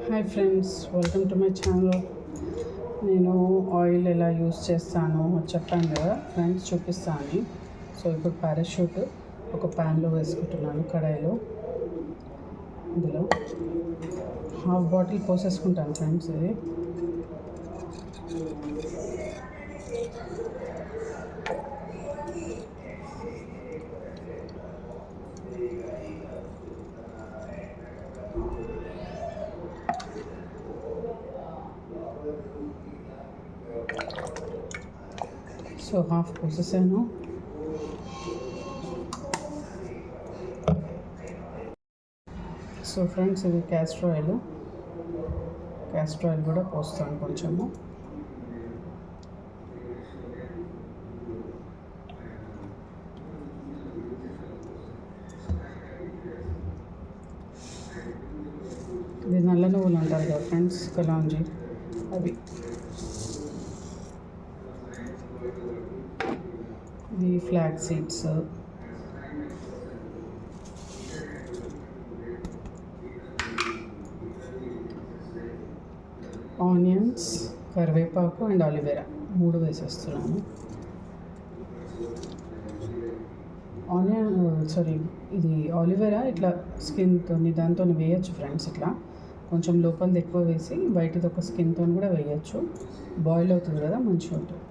Hi friends, welcome to my channel. నేను oil ఎలా use చేస్తానో చెప్పాను కదా ఫ్రెండ్స్, చూపిస్తాను. సో ఇప్పుడు పారాషూట్ ఒక ప్యాన్లో వేసుకుంటున్నాను, కడాయిలో. ఇందులో హాఫ్ బాటిల్ పోసేసుకుంటాను ఫ్రెండ్స్. ఇది సో హాఫ్ పోసేసాను. సో ఫ్రెండ్స్, ఇది క్యాస్టర్ ఆయిల్ కూడా పోస్తాను కొంచెము. ఇది నల్ల నువ్వులు అంటారు కదా ఫ్రెండ్స్, కలాంజీ, అవి. ఇది ఫ్లాగ్ సీడ్స్, ఆనియన్స్, కరివేపాకు అండ్ ఆలివేరా 3 వేసేస్తున్నాను. ఇది ఆలివేరా ఇట్లా స్కిన్తో దాంతో వేయచ్చు ఫ్రెండ్స్. ఇట్లా కొంచెం లోపలిది ఎక్కువ వేసి బయటది ఒక స్కిన్తో కూడా వేయచ్చు. బాయిల్ అవుతుంది కదా, మంచిగా ఉంటుంది.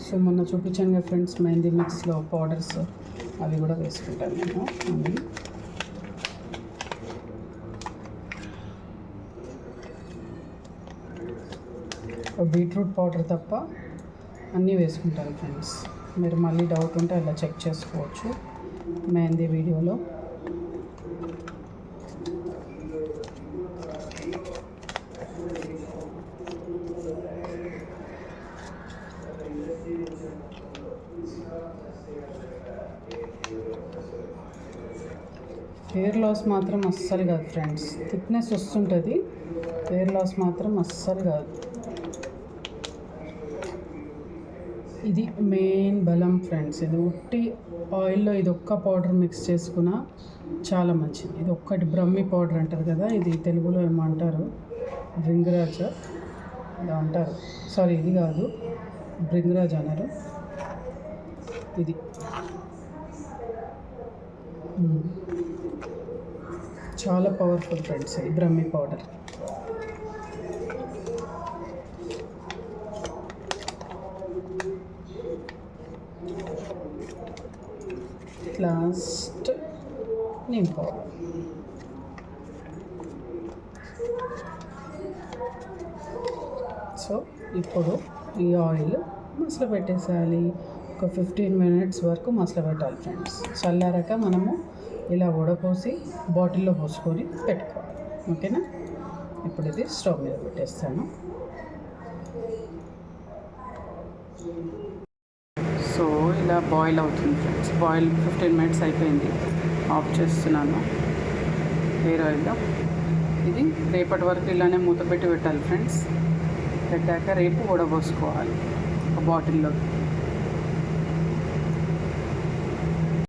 సో మొన్న చూపించాను కదా ఫ్రెండ్స్, మెహందీ మిక్స్లో పౌడర్స్, అవి కూడా వేసుకుంటాను నేను. బీట్రూట్ పౌడర్ తప్ప అన్నీ వేసుకుంటాను ఫ్రెండ్స్. మీరు మళ్ళీ డౌట్ ఉంటే అలా చెక్ చేసుకోవచ్చు మెహందీ వీడియోలో. హెయిర్ లాస్ మాత్రం అస్సలు కాదు ఫ్రెండ్స్. థిక్నెస్ వస్తుంటుంది, హెయిర్ లాస్ మాత్రం అస్సలు కాదు. ఇది మెయిన్ బలం ఫ్రెండ్స్. ఇది ఉట్టి ఆయిల్లో ఇది ఒక్క పౌడర్ మిక్స్ చేసుకున్నా చాలా మంచిది. ఇది ఒక్కటి బ్రహ్మి పౌడర్ అంటారు కదా, ఇది తెలుగులో ఏమో అంటారు, భృంగరాజ ఇలా అంటారు. సారీ, ఇది కాదు, భృంగరాజ అన్నారు. ఇది చాలా పవర్ఫుల్ ఫ్రెండ్స్, ఇది Brahmi powder. Last neem powder. So ఇప్పుడు ఈ ఆయిల్ మసలు పెట్టేసేయాలి. ఒక 15 minutes వరకు మసలు పెట్టాలి ఫ్రెండ్స్. చల్లారాక మనము ఇలా వడపోసి బాటిల్లో పోసుకొని పెట్టుకోవాలి. ఓకేనా? ఇప్పుడు ఇది స్టవ్ మీద పెట్టేస్తాను. సో ఇలా బాయిల్ అవుతుంది ఫ్రెండ్స్. బాయిల్ 15 minutes అయిపోయింది. ఆఫ్ చేస్తున్నాను హెయిర్ ఆయిల్లో. ఇది రేపటి వరకు ఇలానే మూత పెట్టి పెట్టాలి ఫ్రెండ్స్. పెట్టాక రేపు వడపోసుకోవాలి ఒక బాటిల్లో.